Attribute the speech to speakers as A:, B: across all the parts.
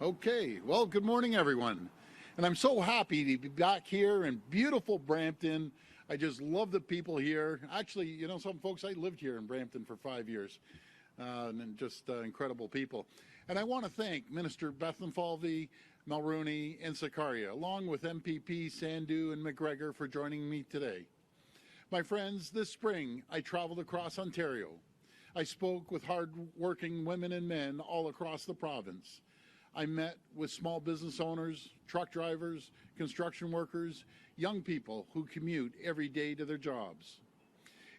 A: Okay, well, good morning, everyone. And I'm so happy to be back here in beautiful Brampton. I just love the people here. Actually, you know, some folks, I lived here in Brampton for 5 years, and just incredible people. And I want to thank Minister Bethlenfalvy, Mulroney, and Sakaria, along with MPP Sandhu and McGregor for joining me today. My friends, this spring, I traveled across Ontario. I spoke with hard-working women and men all across the province. I met with small business owners, truck drivers, construction workers, young people who commute every day to their jobs.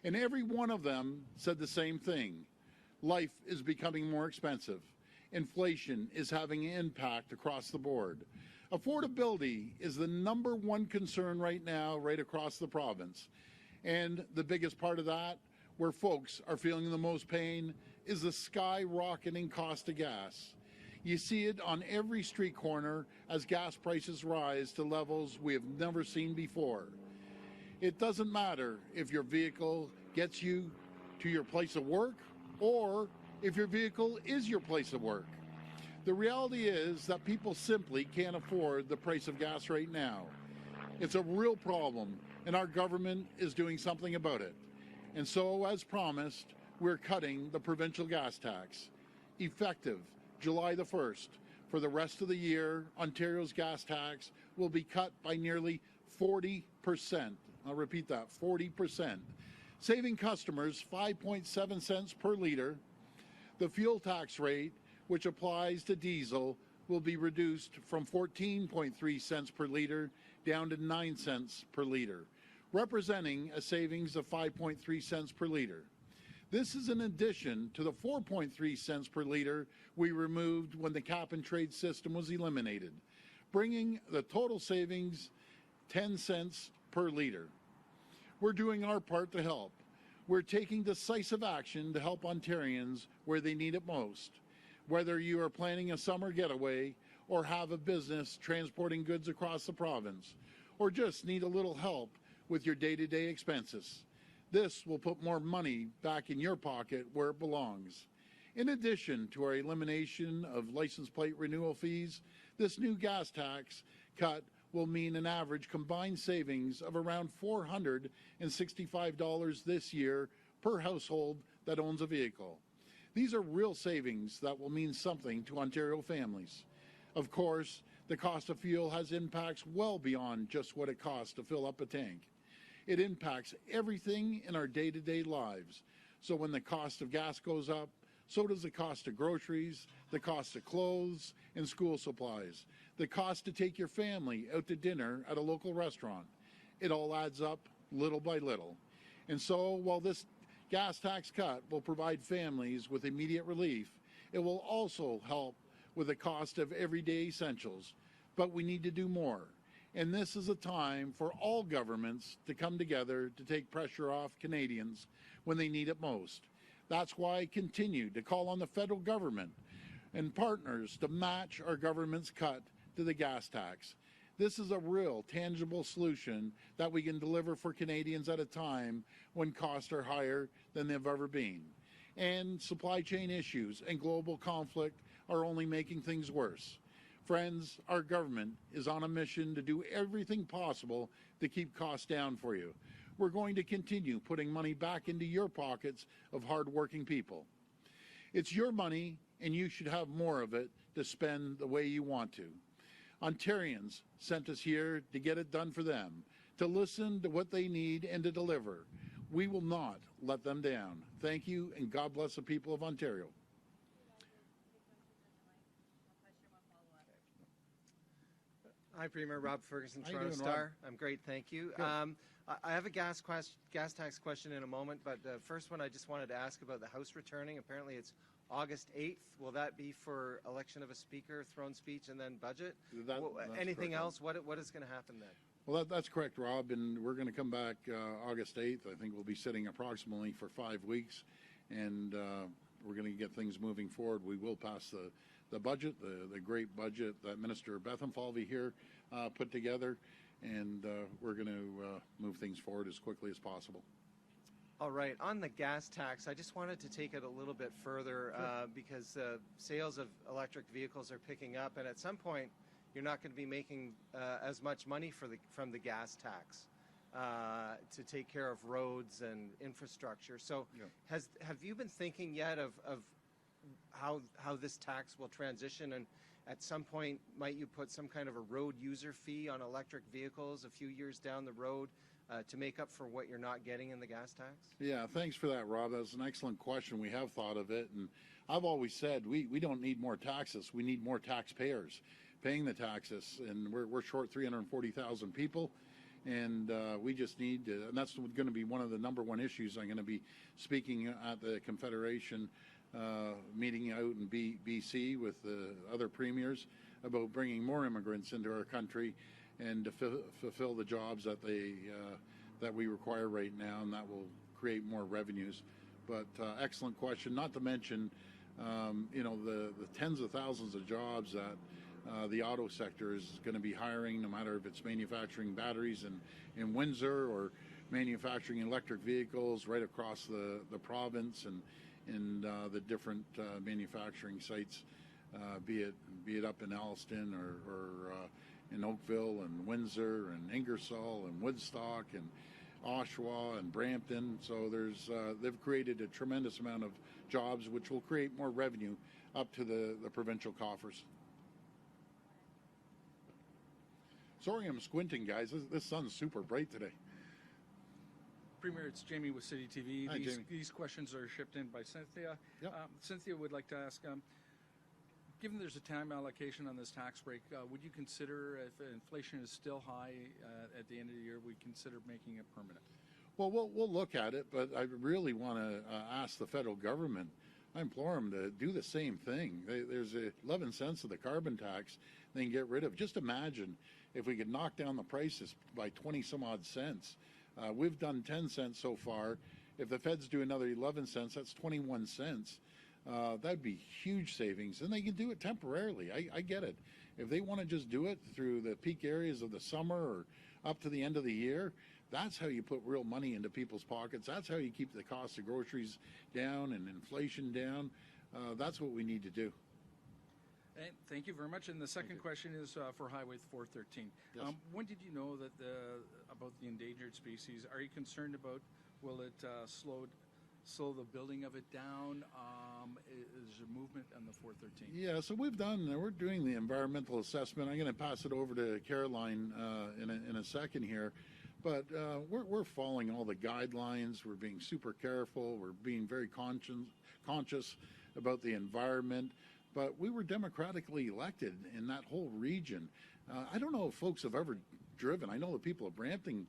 A: And every one of them said the same thing. Life is becoming more expensive. Inflation is having an impact across the board. Affordability is the #1 concern right now, right across the province. And the biggest part of that, where folks are feeling the most pain, is the skyrocketing cost of gas. You see it on every street corner as gas prices rise to levels we have never seen before. It doesn't matter if your vehicle gets you to your place of work or if your vehicle is your place of work. The reality is that people simply can't afford the price of gas right now. It's a real problem, and our government is doing something about it. And so, as promised, we're cutting the provincial gas tax, effective July the 1st. For the rest of the year, Ontario's gas tax will be cut by nearly 40%. I'll repeat that, 40%, saving customers 5.7 cents per litre. The fuel tax rate, which applies to diesel, will be reduced from 14.3 cents per litre down to 9 cents per litre, representing a savings of 5.3 cents per litre. This is in addition to the 4.3 cents per litre we removed when the cap-and-trade system was eliminated, bringing the total savings 10 cents per litre. We're doing our part to help. We're taking decisive action to help Ontarians where they need it most. Whether you are planning a summer getaway or have a business transporting goods across the province, or just need a little help with your day-to-day expenses, this will put more money back in your pocket where it belongs. In addition to our elimination of license plate renewal fees, this new gas tax cut will mean an average combined savings of around $465 this year per household that owns a vehicle. These are real savings that will mean something to Ontario families. Of course, the cost of fuel has impacts well beyond just what it costs to fill up a tank. It impacts everything in our day-to-day lives. So when the cost of gas goes up, so does the cost of groceries, the cost of clothes and school supplies, the cost to take your family out to dinner at a local restaurant. It all adds up little by little. And so while this gas tax cut will provide families with immediate relief, it will also help with the cost of everyday essentials. But we need to do more. And this is a time for all governments to come together to take pressure off Canadians when they need it most. That's why I continue to call on the federal government and partners to match our government's cut to the gas tax. This is a real, tangible solution that we can deliver for Canadians at a time when costs are higher than they've ever been. And supply chain issues and global conflict are only making things worse. Friends, our government is on a mission to do everything possible to keep costs down for you. We're going to continue putting money back into your pockets of hard-working people. It's your money, and you should have more of it to spend the way you want to. Ontarians sent us here to get it done for them, to listen to what they need and to deliver. We will not let them down. Thank you, and God bless the people of Ontario.
B: Hi, Premier. Rob Ferguson, Toronto Star. I'm great, thank you. I have a gas tax question in a moment, but the first one I just wanted to ask about the House returning. Apparently it's August 8th. Will that be for election of a speaker, throne speech, and then budget? Anything else? What is going to happen then?
A: Well, that's correct, Rob, and we're going to come back August 8th. I think we'll be sitting approximately for 5 weeks, and we're going to get things moving forward. We will pass the budget, the great budget that Minister Bethlenfalvy here put together, and we're going to move things forward as quickly as possible.
B: All right, on the gas tax, I just wanted to take it a little bit further because sales of electric vehicles are picking up, and at some point you're not going to be making as much money from the gas tax to take care of roads and infrastructure. So have you been thinking yet of how this tax will transition, and at some point might you put some kind of a road user fee on electric vehicles a few years down the road to make up for what you're not getting in the gas tax?
A: Yeah, thanks for that, Rob. That's an excellent question. We have thought of it, and I've always said we don't need more taxes. We need more taxpayers paying the taxes, and we're short 340,000 people, and we just need to, and that's going to be one of the number one issues I'm going to be speaking at the Confederation meeting out in BC with the other premiers about bringing more immigrants into our country and to fulfill the jobs that that we require right now, and that will create more revenues. But excellent question. Not to mention, the tens of thousands of jobs that the auto sector is going to be hiring, no matter if it's manufacturing batteries in Windsor or manufacturing electric vehicles right across the province and the different manufacturing sites, be it up in Alliston or in Oakville and Windsor and Ingersoll and Woodstock and Oshawa and Brampton. So they've created a tremendous amount of jobs, which will create more revenue up to the provincial coffers. Sorry I'm squinting, guys. This sun's super bright today.
C: Premier, it's Jamie with City TV.
A: Hi, Jamie.
C: These questions are shipped in by Cynthia.
A: Yep.
C: Cynthia would like to ask, given there's a time allocation on this tax break, would you consider, if inflation is still high at the end of the year, would consider making it permanent?
A: Well, we'll look at it, but I really want to ask the federal government, I implore them to do the same thing. There's 11 cents of the carbon tax they can get rid of. Just imagine if we could knock down the prices by 20 some odd cents. We've done 10 cents so far. If the feds do another 11 cents, that's 21 cents. That'd be huge savings, and they can do it temporarily. I get it. If they want to just do it through the peak areas of the summer or up to the end of the year, that's how you put real money into people's pockets. That's how you keep the cost of groceries down and inflation down. That's what we need to do.
C: And thank you very much. And the second question is for Highway 413.
A: Yes.
C: When did you know that about the endangered species? Are you concerned about, will it slow the building of it down? Is there movement on the 413?
A: Yeah, so we're doing the environmental assessment. I'm going to pass it over to Caroline in a second here. But we're following all the guidelines. We're being super careful. We're being very conscious about the environment. But we were democratically elected in that whole region. I don't know if folks have ever driven. I know the people of Brampton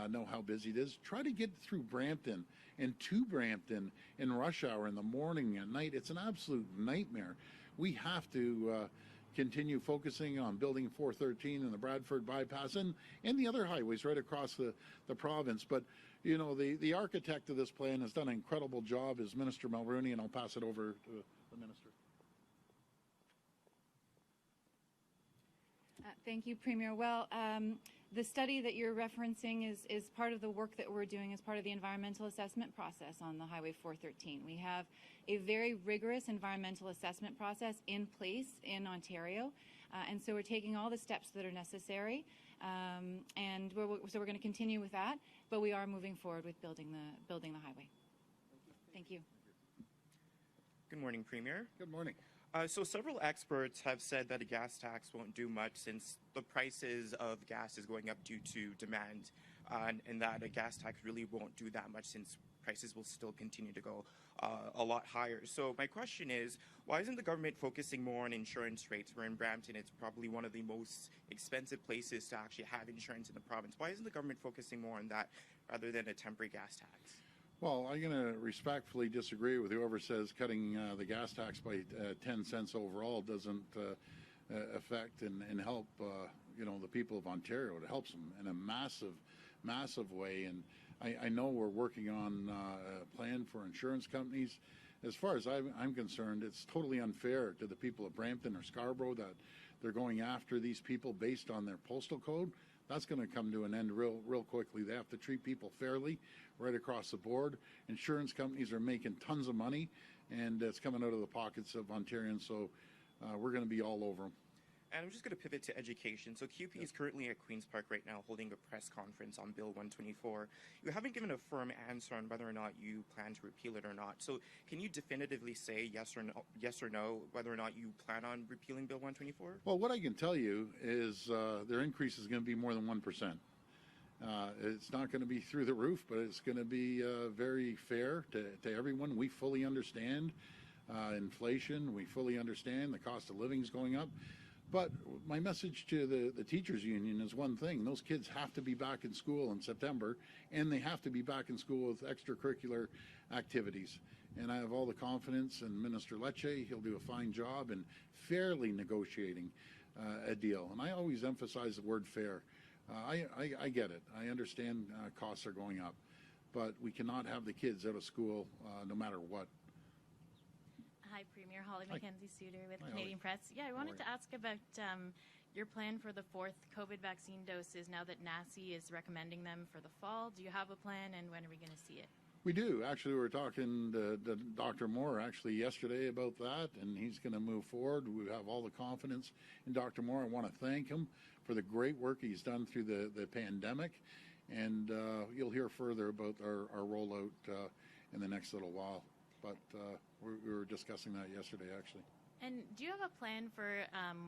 A: know how busy it is. Try to get through Brampton and to Brampton in rush hour in the morning and at night. It's an absolute nightmare. We have to continue focusing on building 413 and the Bradford bypass and the other highways right across the province. But you know, the architect of this plan has done an incredible job, is Minister Mulroney, and I'll pass it over to the minister.
D: Thank you, Premier. Well, the study that you're referencing is part of the work that we're doing as part of the environmental assessment process on the Highway 413. We have a very rigorous environmental assessment process in place in Ontario, and so we're taking all the steps that are necessary, and so we're going to continue with that, but we are moving forward with building the highway. Thank you.
E: Good morning, Premier.
A: Good morning.
E: So several experts have said that a gas tax won't do much since the prices of gas is going up due to demand, and that a gas tax really won't do that much since prices will still continue to go a lot higher. So my question is, why isn't the government focusing more on insurance rates? Where in Brampton, it's probably one of the most expensive places to actually have insurance in the province. Why isn't the government focusing more on that rather than a temporary gas tax?
A: Well, I'm going to respectfully disagree with whoever says cutting the gas tax by 10 cents overall doesn't affect and help, the people of Ontario. It helps them in a massive way. And I know we're working on a plan for insurance companies. As far as I'm concerned, it's totally unfair to the people of Brampton or Scarborough that they're going after these people based on their postal code. That's going to come to an end real quickly. They have to treat people fairly right across the board. Insurance companies are making tons of money, and it's coming out of the pockets of Ontarians, so we're going to be all over them.
E: And I'm just going to pivot to education. So CUPE is currently at Queen's Park right now holding a press conference on Bill 124. You haven't given a firm answer on whether or not you plan to repeal it or not. So can you definitively say yes or no whether or not you plan on repealing Bill 124?
A: Well, what I can tell you is their increase is going to be more than 1%. It's not going to be through the roof, but it's going to be very fair to everyone. We fully understand inflation. We fully understand the cost of living is going up. But my message to the teachers union is one thing: those kids have to be back in school in September, and they have to be back in school with extracurricular activities. And I have all the confidence in Minister Lecce. He'll do a fine job in fairly negotiating a deal. And I always emphasize the word fair. I get it. I understand costs are going up, but we cannot have the kids out of school no matter what.
F: Hi, Premier. Holly
A: Hi.
F: Mackenzie-Suter with
A: Hi,
F: Canadian
A: Holly.
F: Press. Yeah, I wanted to ask about your plan for the 4th COVID vaccine doses now that NACI is recommending them for the fall. Do you have a plan, and when are we going to see it?
A: We do. Actually, we were talking to Dr. Moore actually yesterday about that, and he's going to move forward. We have all the confidence in Dr. Moore. I want to thank him for the great work he's done through the pandemic, and you'll hear further about our rollout in the next little while. But we were discussing that yesterday, actually.
F: And do you have a plan for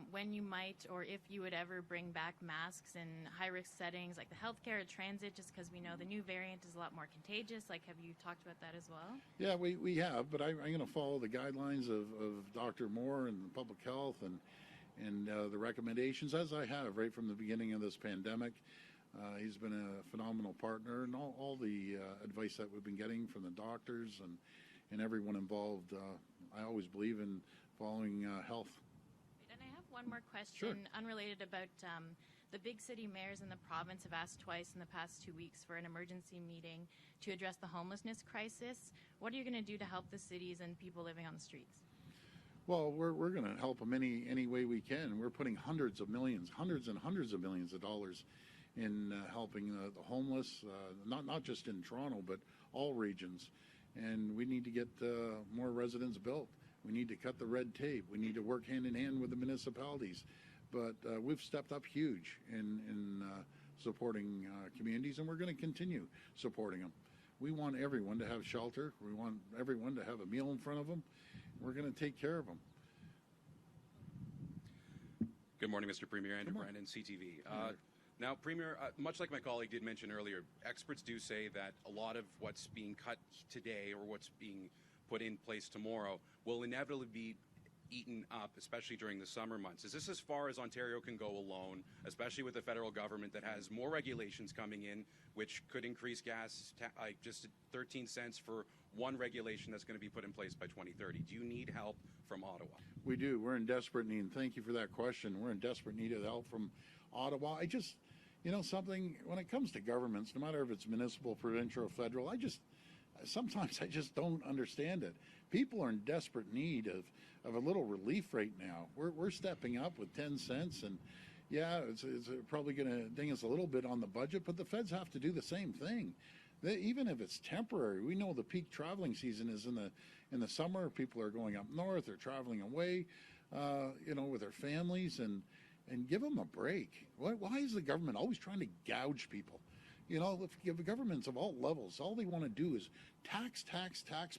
F: when you might, or if you would ever bring back masks in high-risk settings like the healthcare or transit, just because we know the new variant is a lot more contagious? Like, have you talked about that as well?
A: Yeah, we have, but I'm going to follow the guidelines of Dr. Moore and public health and the recommendations, as I have right from the beginning of this pandemic. He's been a phenomenal partner, and all the advice that we've been getting from the doctors and everyone involved. I always believe in following health.
F: And I have one more question,
A: Sure.
F: unrelated, about the big city mayors in the province have asked twice in the past 2 weeks for an emergency meeting to address the homelessness crisis. What are you going to do to help the cities and people living on the streets?
A: Well, we're going to help them any way we can. We're putting hundreds and hundreds of millions of dollars in helping the homeless, not just in Toronto, but all regions. And we need to get more residents built. We need to cut the red tape. We need to work hand in hand with the municipalities. But we've stepped up huge in supporting communities, and we're going to continue supporting them. We want everyone to have shelter. We want everyone to have a meal in front of them. We're going to take care of them.
G: Good morning, Mr. Premier. Andrew Brandon, CTV. Now, Premier, much like my colleague did mention earlier, experts do say that a lot of what's being cut today or what's being put in place tomorrow will inevitably be eaten up, especially during the summer months. Is this as far as Ontario can go alone, especially with the federal government that has more regulations coming in, which could increase gas just 13 cents for one regulation that's going to be put in place by 2030? Do you need help from Ottawa?
A: We do. We're in desperate need. And thank you for that question. We're in desperate need of help from Ottawa. Something, when it comes to governments, no matter if it's municipal, provincial, or federal, sometimes I just don't understand it. People are in desperate need of a little relief right now. We're stepping up with 10 cents, and yeah, it's probably going to ding us a little bit on the budget, but the feds have to do the same thing. Even if it's temporary, we know the peak traveling season is in the summer. People are going up north or traveling away, with their families, and give them a break. Why is the government always trying to gouge people? If the governments of all levels, all they want to do is tax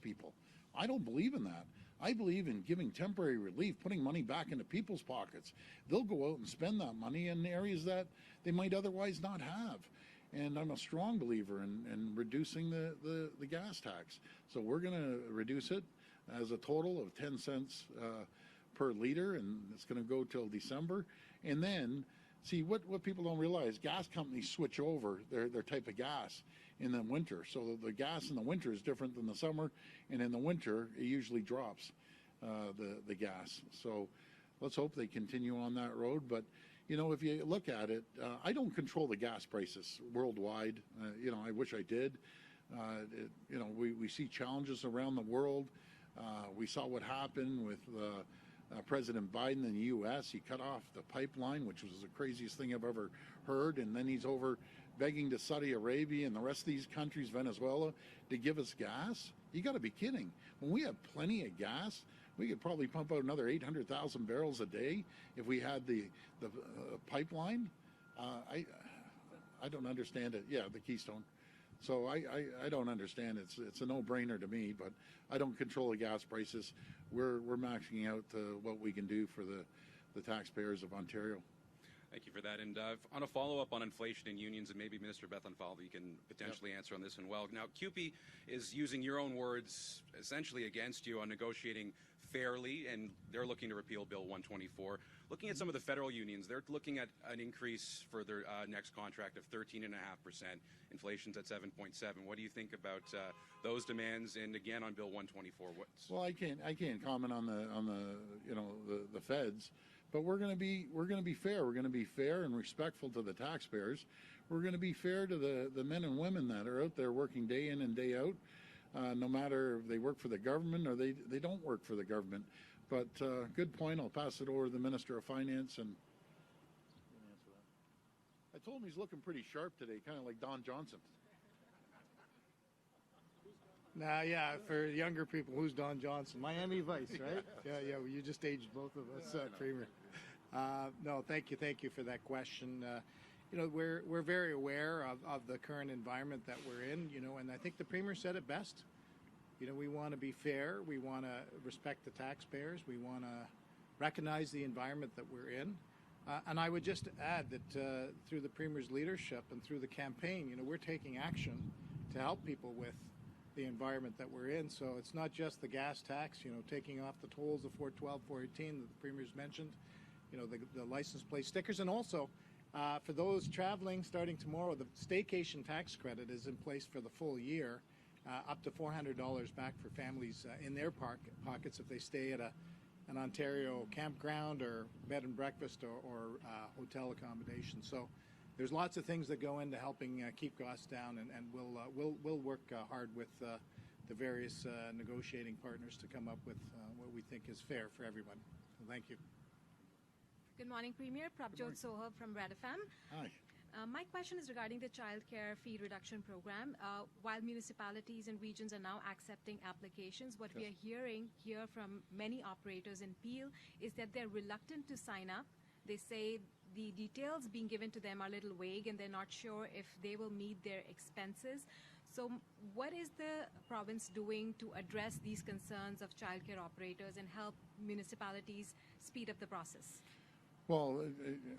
A: people. I don't believe in that. I believe in giving temporary relief, putting money back into people's pockets. They'll go out and spend that money in areas that they might otherwise not have. And I'm a strong believer in reducing the gas tax. So we're going to reduce it as a total of 10 cents per liter, and it's going to go till December. And then, see, what people don't realize, gas companies switch over their type of gas in the winter. So the gas in the winter is different than the summer, and in the winter, it usually drops the gas. So let's hope they continue on that road. But, if you look at it, I don't control the gas prices worldwide. I wish I did. We see challenges around the world. We saw what happened with President Biden in the U.S. He cut off the pipeline, which was the craziest thing I've ever heard, and then he's over begging to Saudi Arabia and the rest of these countries, Venezuela, to give us gas. You got to be kidding. When we have plenty of gas, we could probably pump out another 800,000 barrels a day if we had the pipeline. I don't understand it. Yeah, the Keystone. So I don't understand. It's a no-brainer to me, but I don't control the gas prices. We're maxing out what we can do for the taxpayers of Ontario.
G: Thank you for that. And on a follow-up on inflation and unions, and maybe Minister Bethlenfalvy can potentially answer on this one well. Now, CUPE is using your own words essentially against you on negotiating fairly, and they're looking to repeal Bill 124. Looking at some of the federal unions, they're looking at an increase for their next contract of 13.5%. Inflation's at 7.7. What do you think about those demands? And again, on Bill 124,
A: well, I can't comment on the feds. But we're going to be fair. We're going to be fair and respectful to the taxpayers. We're going to be fair to the men and women that are out there working day in and day out, no matter if they work for the government or they don't work for the government. But good point. I'll pass it over to the Minister of Finance and answer that. I told him he's looking pretty sharp today, kind of like Don Johnson.
H: Nah, yeah, for younger people, who's Don Johnson? Miami Vice, right? Yeah, well, you just aged both of us, Premier. No, thank you for that question. We're very aware of the current environment that we're in, and I think the Premier said it best. We want to be fair. We want to respect the taxpayers. We want to recognize the environment that we're in. And I would just add that through the Premier's leadership and through the campaign, we're taking action to help people with the environment that we're in. So it's not just the gas tax, taking off the tolls of 412, 418 that the Premier's mentioned, the license plate stickers, and also for those traveling starting tomorrow, the staycation tax credit is in place for the full year, up to $400 back for families in their pockets if they stay at an Ontario campground or bed and breakfast or hotel accommodation. So there's lots of things that go into helping keep costs down, and we'll work hard with the various negotiating partners to come up with what we think is fair for everyone. So thank you.
I: Good morning, Premier. Prabjot Soha from Red FM.
A: Hi.
I: My question is regarding the child care fee reduction program. While municipalities and regions are now accepting applications, what we are hearing here from many operators in Peel is that they're reluctant to sign up. They say the details being given to them are a little vague and they're not sure if they will meet their expenses. So what is the province doing to address these concerns of childcare operators and help municipalities speed up the process?
A: Well,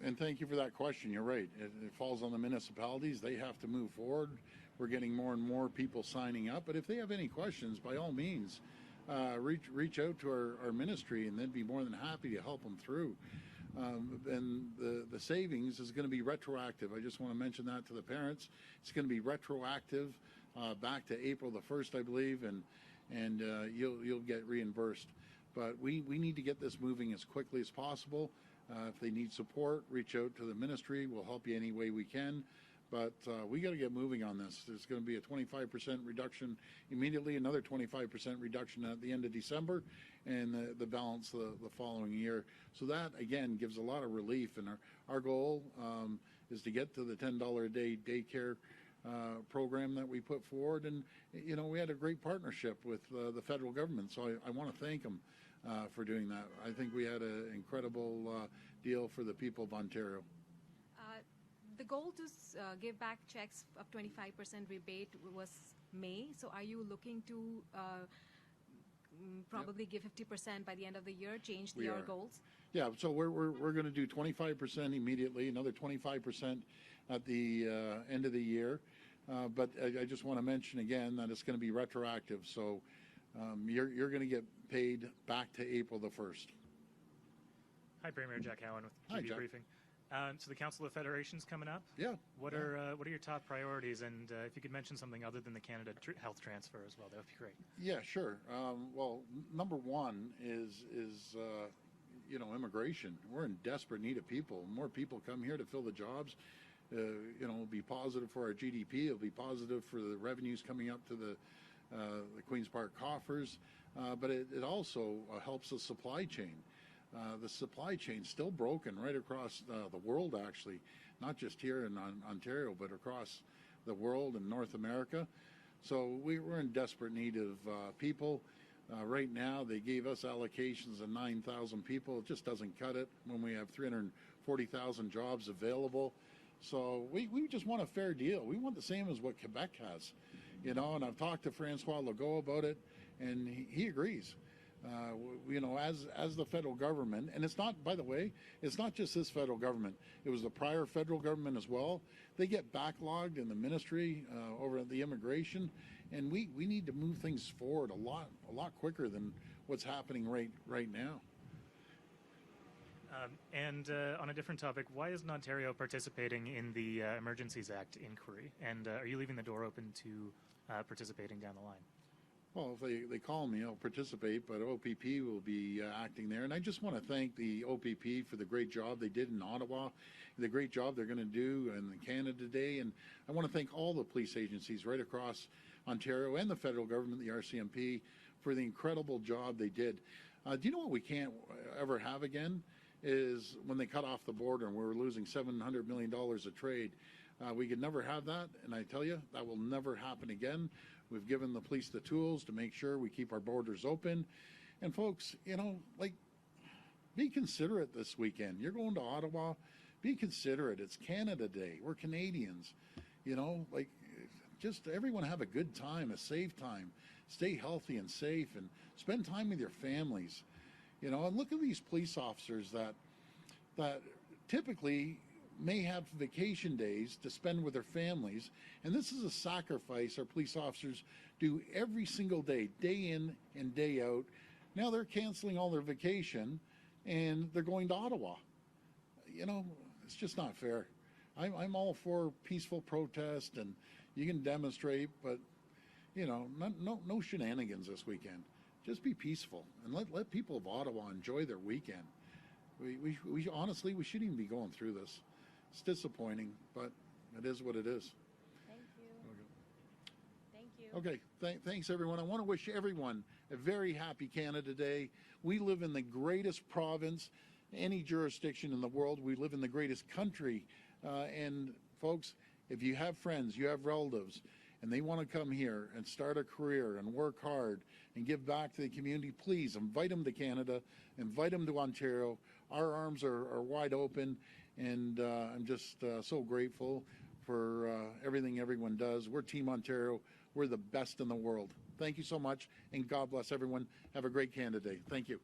A: and thank you for that question. You're right. It falls on the municipalities. They have to move forward. We're getting more and more people signing up. But if they have any questions, by all means, reach out to our ministry, and they'd be more than happy to help them through. And the savings is going to be retroactive. I just want to mention that to the parents. It's going to be retroactive back to April the 1st, I believe, and you'll get reimbursed. But we need to get this moving as quickly as possible. If they need support, reach out to the ministry. We'll help you any way we can. But we got to get moving on this. There's going to be a 25% reduction immediately, another 25% reduction at the end of December, and the balance the following year. So that, again, gives a lot of relief. And our goal is to get to the $10 a day daycare program that we put forward. And, we had a great partnership with the federal government. So I want to thank them for doing that. I think we had an incredible deal for the people of Ontario.
I: The goal to give back checks of 25% rebate was May. So are you looking to probably give 50% by the end of the year, change your goals?
A: Yeah, so we're going to do 25% immediately, another 25% at the end of the year. But I just want to mention again that it's going to be retroactive. So you're going to get paid back to April the 1st.
J: Hi, Premier. Jack Allen with
A: Hi,
J: QB
A: Jack.
J: Briefing. So the Council of Federations coming up.
A: Yeah.
J: What are your top priorities? And if you could mention something other than the Canada health transfer as well, that would be great.
A: Yeah, sure. Well, number one is immigration. We're in desperate need of people. More people come here to fill the jobs. It'll be positive for our GDP. It'll be positive for the revenues coming up to the Queen's Park coffers. But it also helps the supply chain. the supply chain's still broken right across the world, actually, not just here in Ontario, but across the world and North America. So we're in desperate need of people. Right now, they gave us allocations of 9,000 people. It just doesn't cut it when we have 340,000 jobs available. So we just want a fair deal. We want the same as what Quebec has, you know, and I've talked to Francois Legault about it, and he agrees. You know, as the federal government, and it's not, by the way, it's not just this federal government. It was the prior federal government as well. They get backlogged in the ministry over the immigration, and we need to move things forward a lot quicker than what's happening right now.
J: And on a different topic, why isn't Ontario participating in the Emergencies Act inquiry? And are you leaving the door open to participating down the line?
A: Well, if they call me, I'll participate, but OPP will be acting there. And I just want to thank the OPP for the great job they did in Ottawa, the great job they're going to do in Canada Day. And I want to thank all the police agencies right across Ontario and the federal government, the RCMP, for the incredible job they did. Do you know what we can't ever have again? Is when they cut off the border and we were losing $700 million of trade. We could never have that, and I tell you, that will never happen again. We've given the police the tools to make sure we keep our borders open. And folks, you know, like, be considerate this weekend. You're going to Ottawa, be considerate. It's Canada Day. We're Canadians. You know, like, just everyone have a good time, a safe time. Stay healthy and safe, and spend time with your families. You know, and look at these police officers that typically may have vacation days to spend with their families, and this is a sacrifice our police officers do every single day, day in and day out. Now they're canceling all their vacation and they're going to Ottawa. You know, it's just not fair. I'm all for peaceful protest, and you can demonstrate, but you know, no shenanigans this weekend. Just be peaceful and let people of Ottawa enjoy their weekend. We honestly, we shouldn't even be going through this. It's disappointing, but it is what it is.
F: Thank you. Thank you.
A: Okay, thanks everyone. I want to wish everyone a very happy Canada Day. We live in the greatest province, any jurisdiction in the world. We live in the greatest country. And folks, if you have friends, you have relatives, and they want to come here and start a career and work hard and give back to the community, please invite them to Canada, invite them to Ontario. Our arms are wide open. And I'm just so grateful for everything everyone does. We're Team Ontario. We're the best in the world. Thank you so much, and God bless everyone. Have a great Canada Day. Thank you.